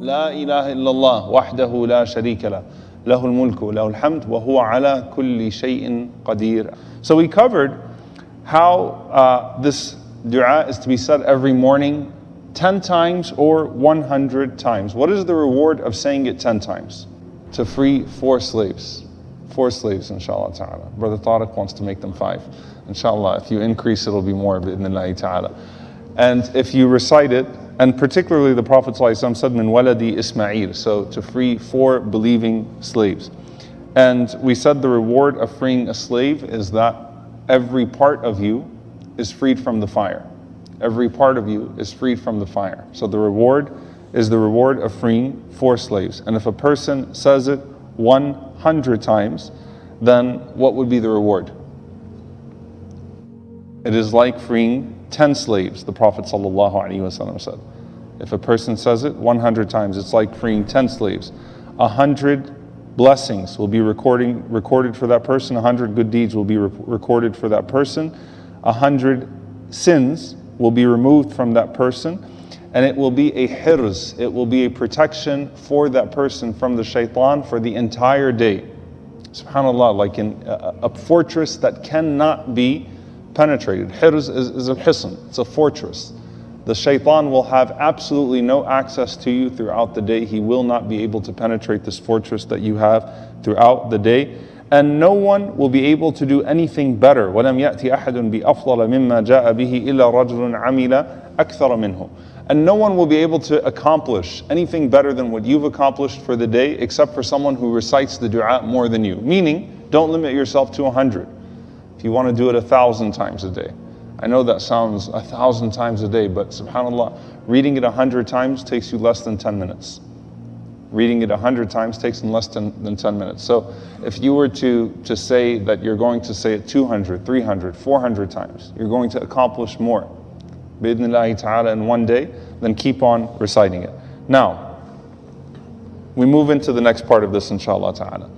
لا إله إلا الله وحده لا شريك له له الملك وله الحمد وهو على كل شيء قدير. So we covered how this dua is to be said every morning 10 times or 100 times. What is the reward of saying it 10 times? To free 4 slaves. 4 slaves, inshallah ta'ala. Brother Tariq wants to make them 5. Inshallah, if you increase, it'll be more, bi'idhnillahi ta'ala. And if you recite it, and particularly the Prophet ﷺ said, min waladi Ismail, so to free 4 believing slaves. And we said the reward of freeing a slave is that every part of you is freed from the fire. Every part of you is freed from the fire. So the reward is the reward of freeing 4 slaves. And if a person says it 100 times, then what would be the reward? It is like freeing 10 slaves, the Prophet ﷺ said. If a person says it 100 times, it's like freeing 10 slaves. 100 blessings will be recorded for that person. 100 good deeds will be recorded for that person. 100 sins will be removed from that person. And it will be a hirz, it will be a protection for that person from the shaytaan for the entire day. SubhanAllah, like in a fortress that cannot be penetrated. Hirz is a hisn, it's a fortress. The shaytaan will have absolutely no access to you throughout the day. He will not be able to penetrate this fortress that you have throughout the day. And no one will be able to do anything better. وَلَمْ يَأْتِ أَحَدٌ بِأَفْضَلَ مِمَّا جَاءَ بِهِ إِلَّا رَجُلٌ عَمِلَ أَكْثَرَ مِنْهُ. And no one will be able to accomplish anything better than what you've accomplished for the day, except for someone who recites the dua more than you. Meaning, don't limit yourself to 100. If you want to do it 1,000 times a day. I know that sounds 1,000 times a day, but subhanAllah, reading it 100 times takes you less than 10 minutes. Reading it 100 times takes less than 10 minutes. So if you were to say that you're going to say it 200, 300, 400 times, you're going to accomplish more, bi'idhnillahi ta'ala, in one day, then keep on reciting it. Now, we move into the next part of this, inshallah ta'ala,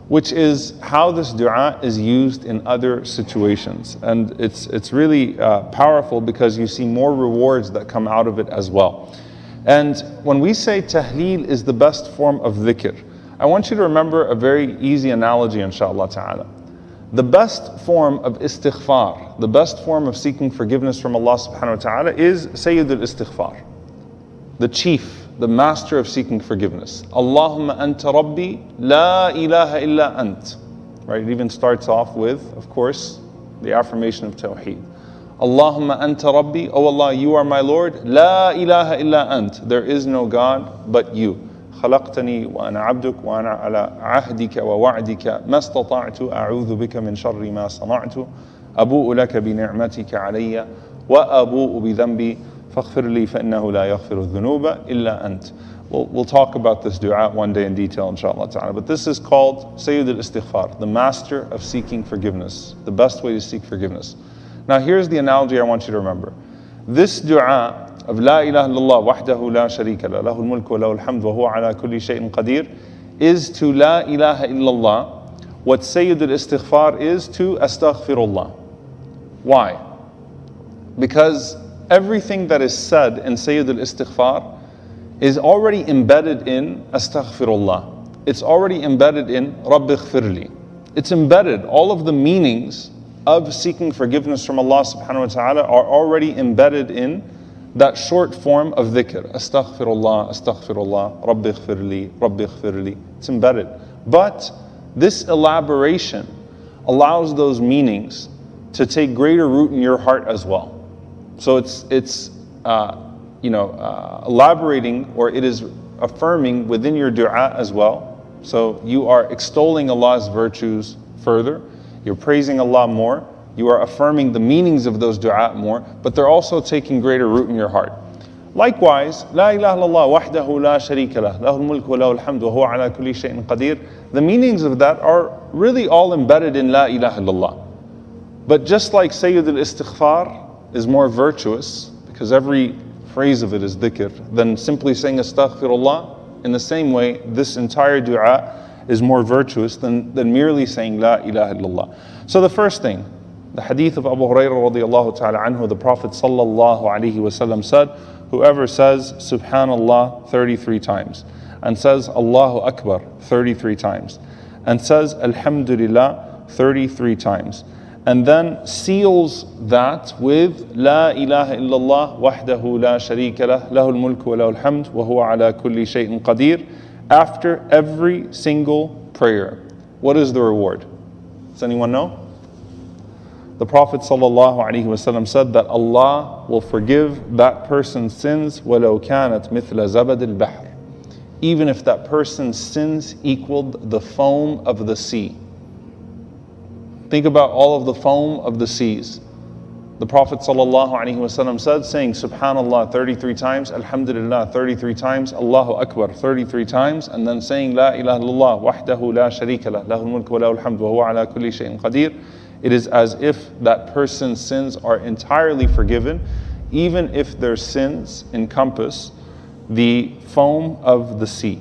which is how this dua is used in other situations. And it's really powerful because you see more rewards that come out of it as well. And when we say tahleel is the best form of dhikr, I want you to remember a very easy analogy, inshallah ta'ala. The best form of istighfar, the best form of seeking forgiveness from Allah subhanahu wa ta'ala is Sayyid al-Istighfar, the chief, the master of seeking forgiveness. Allahumma anta rabbi, la ilaha illa ant. Right, it even starts off with, of course, the affirmation of Tawheed. Allahumma anta rabbi, oh Allah, you are my Lord, la ilaha illa ant. There is no God but you. خلقتني وأنا عبدك وأنا على عهدك ووعدك ما استطعت أعوذ بك من شر ما صنعت أبوء لك بنعمتك علي وأبوء بذنبي فاغفر لي فإنه لا يغفر الذنوب إلا أنت. We'll talk about this dua one day in detail, inshallah ta'ala. But this is called Sayyid al-Istighfar, the master of seeking forgiveness, the best way to seek forgiveness. Now here's the analogy I want you to remember. This dua of La ilaha illallah wahdahu la sharika la lahul mulk wa lahul hamd wa huwa ala kulli shay'in qadir is to La ilaha illallah what Sayyid al-Istighfar is to Astaghfirullah. Why? Because everything that is said in Sayyid al-Istighfar is already embedded in Astaghfirullah. It's already embedded in Rabbi Ighfirli. It's embedded, all of the meanings of seeking forgiveness from Allah subhanahu wa ta'ala are already embedded in that short form of dhikr. Astaghfirullah, Astaghfirullah, Rabbi Ighfirli, Rabbi Ighfirli. It's embedded. But this elaboration allows those meanings to take greater root in your heart as well. So it's elaborating, or it is affirming within your dua as well. So you are extolling Allah's virtues further. You're praising Allah more. You are affirming the meanings of those dua more, but they're also taking greater root in your heart. Likewise, La ilaha illallah wahdahu la sharika lah, lahul mulk wa lahul hamd wa huwa ala kulli shay'in qadir. The meanings of that are really all embedded in La ilaha illallah. But just like Sayyid al-Istighfar is more virtuous, because every phrase of it is dhikr, than simply saying Astaghfirullah, in the same way, this entire dua is more virtuous than merely saying La ilaha illallah. So the first thing, The hadith of Abu Hurairah radiallahu ta'ala anhu, the Prophet sallallahu alaihi wasallam said, whoever says Subhanallah 33 times, and says Allahu Akbar 33 times, and says Alhamdulillah 33 times, and then seals that with La ilaha illallah wahdahu la sharika lah, lahul mulku wa lahul hamd, wa huwa ala kulli shay'in qadir, after every single prayer. What is the reward? Does anyone know? The Prophet ﷺ said that Allah will forgive that person's sins وَلَوْ كَانَتْ مِثْلَ زَبَدِ الْبَحْرِ, even if that person's sins equaled the foam of the sea. Think about all of the foam of the seas. The Prophet ﷺ said, saying Subhanallah 33 times, Alhamdulillah 33 times, Allahu Akbar 33 times, and then saying La ilaha illallah wahdahu la sharika lah, lahul mulku wa lahul hamd, wa huwa ala kulli shay'in qadir. It is as if that person's sins are entirely forgiven, even if their sins encompass the foam of the sea.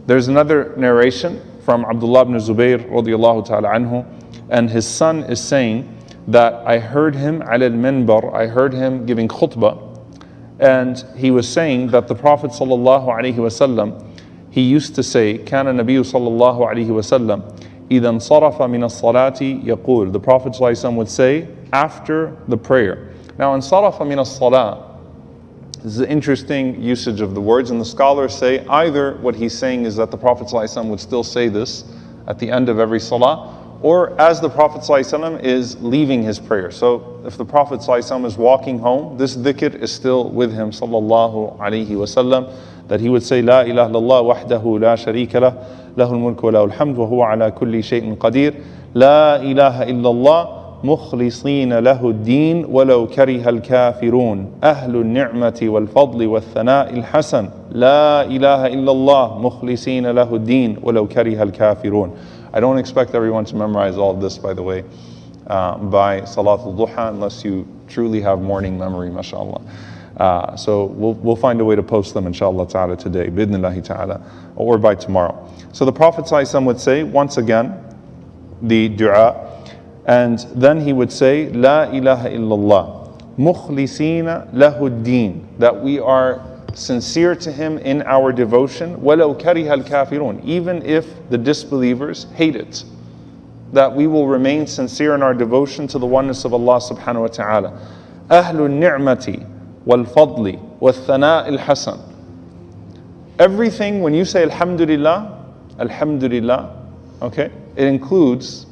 There's another narration from Abdullah ibn Zubayr radiallahu ta'ala anhu, and his son is saying that I heard him ala al-minbar, I heard him giving khutbah, and he was saying that the Prophet sallallahu alaihi wasallam, he used to say, كان النبي صلى الله عليه وسلم إذا انصرف من الصلاة يقول, the Prophet ﷺ would say after the prayer. Now, انصرف من الصلاة is an interesting usage of the words, and the scholars say either what he's saying is that the Prophet ﷺ would still say this at the end of every salah, or as the Prophet ﷺ is leaving his prayer. So if the Prophet ﷺ is walking home, this dhikr is still with him sallallahu alaihi wasallam, that he would say La ilaha illallah wahdahu la sharika lah, lahul mulku wa lahul hamd, wa huwa ala kulli shay'in qadir, La ilaha illallah mukhlisina lahu ad-din walau kariha al-kafirun, ahlu an-ni'mati wal fadli wal thana'i al-hasan, La ilaha illallah mukhlisina lahu ad-din walau kariha al-kafirun. I don't expect everyone to memorize all of this, by the way, by Salatul Duha, unless you truly have morning memory, mashallah. So we'll find a way to post them, inshallah ta'ala, today, bidnillahi ta'ala, or by tomorrow. So the Prophet ﷺ would say, once again, the dua, and then he would say, La ilaha illallah, mukhlisina lahu ad-din, that we are sincere to him in our devotion, walau kariha al-kafirun, even if the disbelievers hate it, that we will remain sincere in our devotion to the oneness of Allah subhanahu wa ta'ala. Ahlu ni'mati wal fadli wal thana' al-hasan. Everything, when you say alhamdulillah, alhamdulillah, okay, it includes,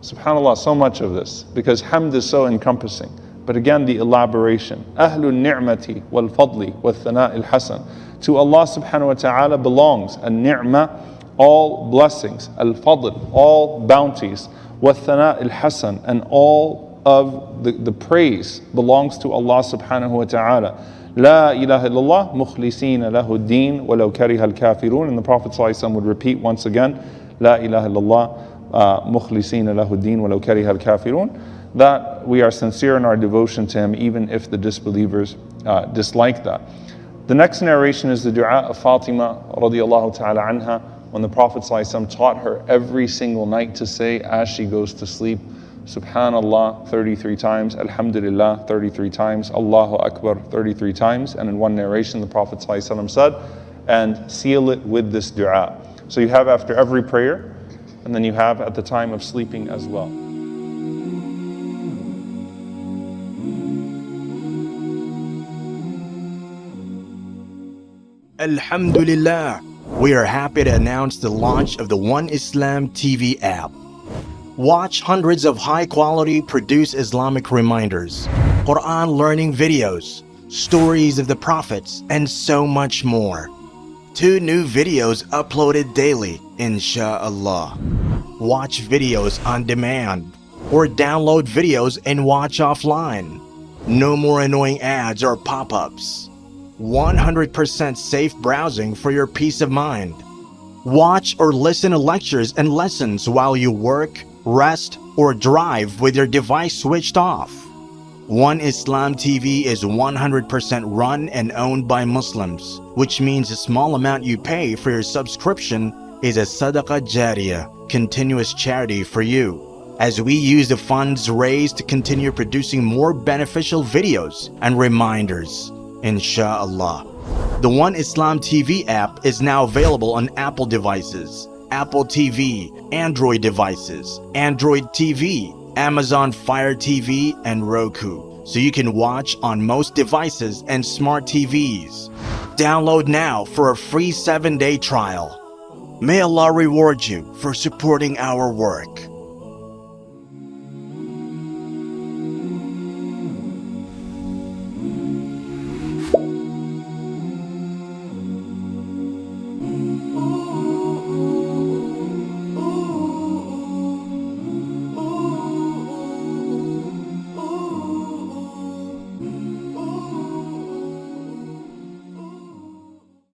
subhanallah, so much of this, because hamd is so encompassing. But again, the elaboration. Ahlul ni'mati wal fadli wal thana' al hasan. To Allah subhanahu wa ta'ala belongs al-ni'mah, all blessings, al-fadl, all bounties, wal thana' al hasan, and all of the praise belongs to Allah subhanahu wa ta'ala. La ilaha illallah mukhlisina lahu ad-din walau kariha al-kafirun. And the Prophet ﷺ would repeat once again, La ilaha illallah mukhlisina lahu ad-din walau kariha al-kafirun, that we are sincere in our devotion to him even if the disbelievers dislike that. The next narration is the dua of Fatima radiallahu ta'ala anha, when the Prophet ﷺ taught her every single night to say as she goes to sleep, Subhanallah 33 times, Alhamdulillah 33 times, Allahu Akbar 33 times, and in one narration the Prophet ﷺ said, and seal it with this dua. So you have after every prayer, and then you have at the time of sleeping as well. Alhamdulillah, we are happy to announce the launch of the One Islam TV app. Watch hundreds of high-quality produced Islamic reminders, Quran learning videos, stories of the prophets, and so much more. 2 new videos uploaded daily, insha'Allah. Watch videos on demand, or download videos and watch offline. No more annoying ads or pop-ups. 100% safe browsing for your peace of mind. Watch or listen to lectures and lessons while you work, rest, or drive with your device switched off. One Islam TV is 100% run and owned by Muslims, which means a small amount you pay for your subscription is a SADAQAH JARIYAH, continuous charity for you. as we use the funds raised to continue producing more beneficial videos and reminders, inshallah. The One Islam TV app is now available on Apple devices, Apple TV, Android devices, Android TV, Amazon Fire TV, and Roku, so you can watch on most devices and smart TVs. Download now for a free 7-day trial. May Allah reward you for supporting our work.